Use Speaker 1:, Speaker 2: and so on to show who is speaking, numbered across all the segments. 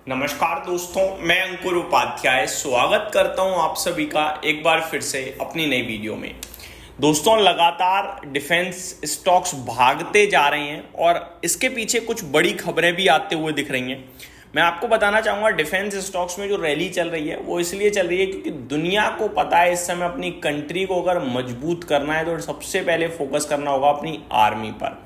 Speaker 1: नमस्कार दोस्तों, मैं अंकुर उपाध्याय स्वागत करता हूं आप सभी का एक बार फिर से अपनी नई वीडियो में। दोस्तों, लगातार डिफेंस स्टॉक्स भागते जा रहे हैं और इसके पीछे कुछ बड़ी खबरें भी आते हुए दिख रही हैं। मैं आपको बताना चाहूँगा, डिफेंस स्टॉक्स में जो रैली चल रही है वो इसलिए चल रही है क्योंकि दुनिया को पता है इस समय अपनी कंट्री को अगर मजबूत करना है तो सबसे पहले फोकस करना होगा अपनी आर्मी पर।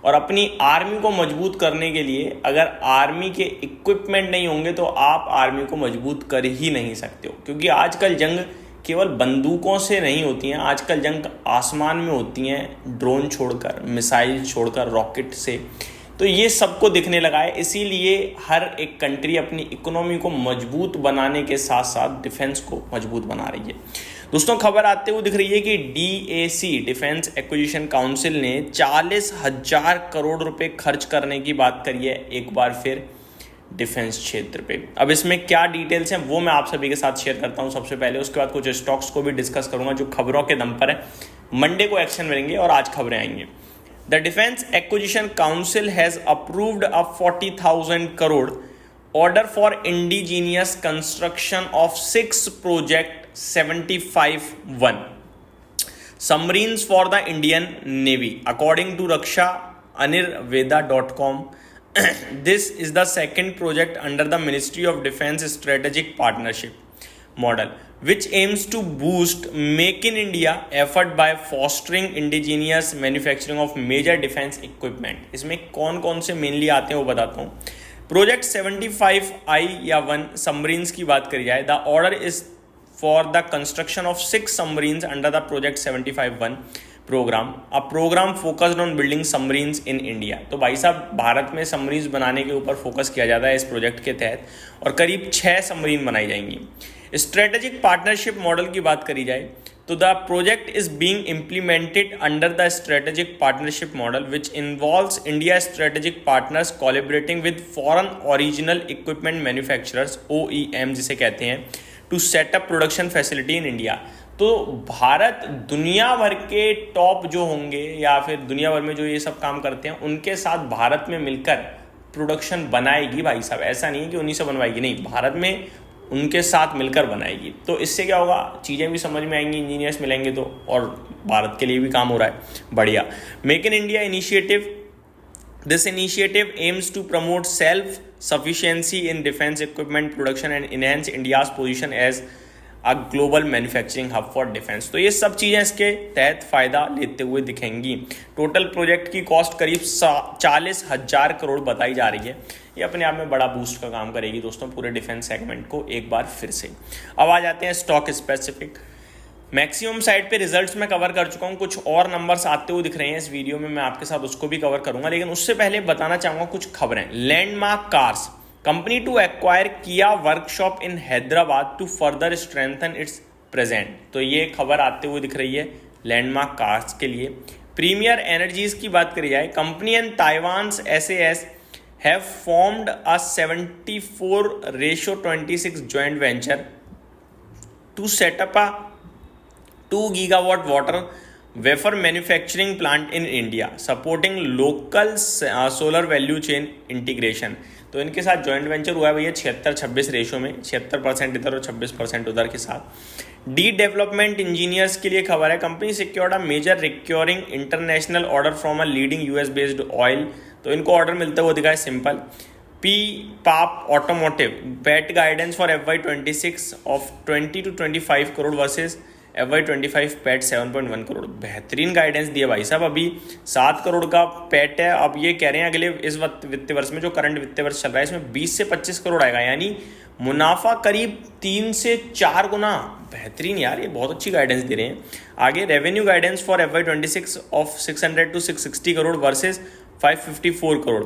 Speaker 1: और अपनी आर्मी को मजबूत करने के लिए अगर आर्मी के इक्विपमेंट नहीं होंगे तो आप आर्मी को मजबूत कर ही नहीं सकते हो, क्योंकि आजकल जंग केवल बंदूकों से नहीं होती हैं, आजकल जंग आसमान में होती हैं, ड्रोन छोड़कर, मिसाइल छोड़कर, रॉकेट से। तो ये सबको दिखने लगा है, इसीलिए हर एक कंट्री अपनी इकोनॉमी को मजबूत बनाने के साथ साथ डिफेंस को मजबूत बना रही है। दोस्तों, खबर आते हुए दिख रही है कि DAC डिफेंस एक्विजिशन काउंसिल ने 40,000 करोड़ रुपए खर्च करने की बात करी है एक बार फिर डिफेंस क्षेत्र पे। अब इसमें क्या डिटेल्स हैं वो मैं आप सभी के साथ शेयर करता हूं सबसे पहले, उसके बाद कुछ स्टॉक्स को भी डिस्कस करूंगा जो खबरों के दम पर है। मंडे को एक्शन मिलेंगे और आज खबरें आएंगी। The defence acquisition council has approved a 40,000 crore order for indigenous construction of 6 project 75-1 submarines for the Indian Navy, according to rakshaanirveda.com. This is the second project under the Ministry of Defense Strategic Partnership model, which aims to boost Make in India effort by fostering indigenous manufacturing of major defense equipment. इसमें कौन कौन से mainly आते हैं वो बताता हूँ। Project 75I या 1 सबमरीन्स की बात करी जाए, the order is for the construction of 6 submarines under the project 75-1 program, a program focused on building submarines in India. तो भाई साहब, भारत में सबमरीन्स बनाने के ऊपर फोकस किया जाता है इस प्रोजेक्ट के तहत और करीब 6 सबमरीन बनाई जाएंगी। स्ट्रेटेजिक पार्टनरशिप मॉडल की बात करी जाए तो the project is being implemented under the strategic partnership model which involves India strategic partners collaborating with foreign original equipment manufacturers OEM जिसे कहते हैं, to set up production facility in India. तो भारत दुनिया भर के टॉप जो होंगे या फिर दुनिया भर में जो ये सब काम करते हैं उनके साथ भारत में मिलकर प्रोडक्शन बनाएगी। भाई साहब, ऐसा नहीं है कि उन्हीं से बनवाएगी, नहीं, भारत में उनके साथ मिलकर बनाएगी। तो इससे क्या होगा, चीज़ें भी समझ में आएंगी, इंजीनियर्स मिलेंगे तो, और भारत के लिए भी काम हो रहा है। बढ़िया। Make in India initiative, this initiative aims to promote self sufficiency in defence equipment production and enhance India's position as a global manufacturing hub for defence. तो ये सब चीज़ें इसके तहत फ़ायदा लेते हुए दिखेंगी। टोटल प्रोजेक्ट की कॉस्ट करीब 40,000 करोड़ बताई जा रही है। ये अपने आप में बड़ा बूस्ट का काम करेगी दोस्तों पूरे डिफेंस सेगमेंट को एक बार फिर से। अब आ जाते हैं स्टॉक स्पेसिफिक। मैक्सिमम साइड पे रिजल्ट्स मैं कवर कर चुका हूँ, कुछ और नंबर्स आते हुए दिख रहे हैं इस वीडियो में, मैं आपके साथ उसको भी कवर करूंगा, लेकिन उससे पहले बताना चाहूँगा कुछ खबरें। Landmark cars company to acquire किया workshop in Hyderabad to further strengthen its present. तो ये खबर आते हुए दिख रही है लैंडमार्क कार्स के लिए। प्रीमियर एनर्जीज की बात करी जाए, company and Taiwan SAS have formed a 74:26 joint venture to set up a 2 gigawatt water wafer manufacturing plant in India, supporting local solar value chain integration। तो इनके साथ जॉइंट वेंचर हुआ है भैया 76-26 रेशो में, 76% इधर और 26% उधर के साथ। डी डेवलपमेंट इंजीनियर्स के लिए खबर है, company secured a major recurring international order from a leading US based oil. तो इनको ऑर्डर मिलता हुआ दिखा है सिंपल। पाप automotive bet guidance for FY26 of 20 to 25 crore versus FY25 PAT 7.1 crore. बेहतरीन गाइडेंस दिया भाई साहब। अभी 7 करोड़ का पैट है, अब ये कह रहे हैं अगले इस वित्तीय वर्ष में, जो करंट वित्तीय वर्ष चल रहा है, इसमें 20 से 25 करोड़ आएगा, यानी मुनाफा करीब 3 से 4 गुना। बेहतरीन यार, ये बहुत अच्छी गाइडेंस दे रहे हैं। आगे revenue guidance for FY26 of 600 to 660 crore versus 554 crore.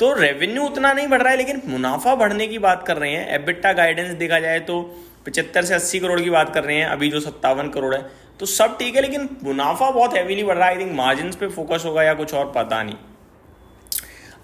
Speaker 1: तो रेवेन्यू उतना नहीं बढ़ रहा है लेकिन मुनाफा बढ़ने की बात कर रहे हैं। एबिटा गाइडेंस देखा जाए तो 75 से 80 करोड़ की बात कर रहे हैं, अभी जो 57 करोड़ है। तो सब ठीक है लेकिन मुनाफा बहुत हैवीली बढ़ रहा है। आई थिंक मार्जिन पे फोकस होगा या कुछ और, पता नहीं।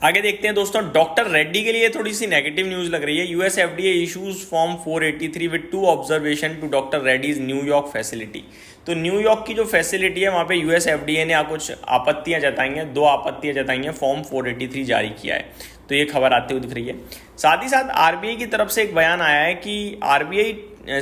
Speaker 1: आगे देखते हैं दोस्तों, डॉक्टर रेड्डी के लिए थोड़ी सी नेगेटिव न्यूज लग रही है। US FDA issues form 483 with 2 observation to doctor Reddy's New York facility. तो न्यूयॉर्क की जो फैसिलिटी है वहाँ पे US FDA ने कुछ आपत्तियां जताई हैं, 2 आपत्तियां जताई हैं, फॉर्म 483 जारी किया है। तो ये खबर आती हुई दिख रही है। साथ ही साथ आरबीआई की तरफ से एक बयान आया है कि RBI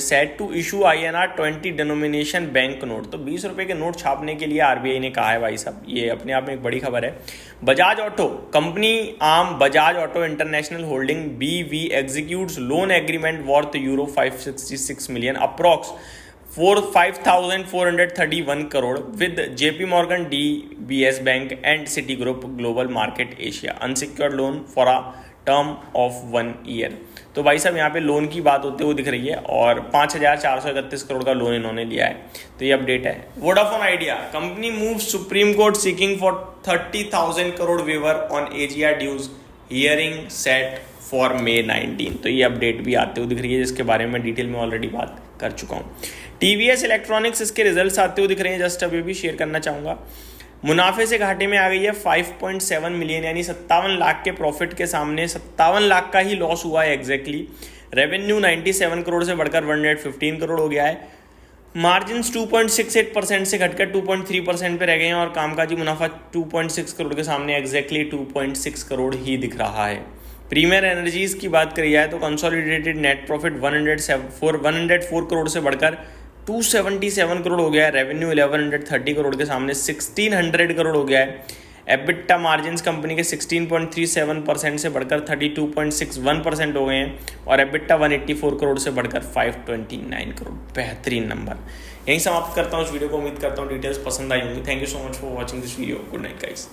Speaker 1: set to issue INR 20 denomination bank note. तो 20 रुपए के नोट छापने के लिए आरबीआई ने कहा है भाई साहब, ये अपने आप में एक बड़ी खबर है। Bajaj auto company arm Bajaj auto international holding BV executes loan agreement worth €566 million approx 5,431 crore with JP Morgan DBS Bank and Citigroup Global Market Asia unsecured loan for a term of 1 year. तो भाई साहब यहाँ पे loan की बात होते हुए दिख रही है और 5,431 करोड़ का लोन इन्होंने लिया है। तो ये अपडेट है। Vodafone Idea company move Supreme Court seeking for 30,000 crore waiver on AGR dues, hearing set for May 19। तो ये अपडेट भी आते हुए दिख रही है, जिसके बारे में डिटेल में ऑलरेडी बात कर चुका हूँ। TVS इलेक्ट्रॉनिक्स इसके रिजल्ट्स आते हुए दिख रहे हैं, जस्ट अभी भी शेयर करना चाहूँगा। मुनाफे से घाटे में आ गई है 5.7 मिलियन, यानी 57 लाख के प्रॉफिट के सामने 57 लाख का ही लॉस हुआ है एग्जैक्टली। रेवेन्यू 97 करोड़ से बढ़कर 115 करोड़ हो गया है। मार्जिन्स 2.68% से घटकर 2.3% पे रह गए हैं और कामकाजी मुनाफा 2.6 करोड़ के सामने एग्जैक्टली 2.6 करोड़ ही दिख रहा है। प्रीमियर एनर्जीज की बात करी जाए तो कंसोलिडेटेड नेट प्रॉफिट 104 करोड़ से बढ़कर 277 करोड़ हो गया है। रेवेन्यू 1130 करोड़ के सामने 1600 करोड़ हो गया है। एबिटा मार्जिन्स कंपनी के 16.37% से बढ़कर 32.61% हो गए हैं और एबिटा 184 करोड़ से बढ़कर 529 करोड़। बेहतरीन नंबर। यहीं समाप्त करता हूँ इस वीडियो को। उम्मीद करता हूँ डिटेल्स पसंद आई होंगी। Thank you so much for watching this video. Good night guys.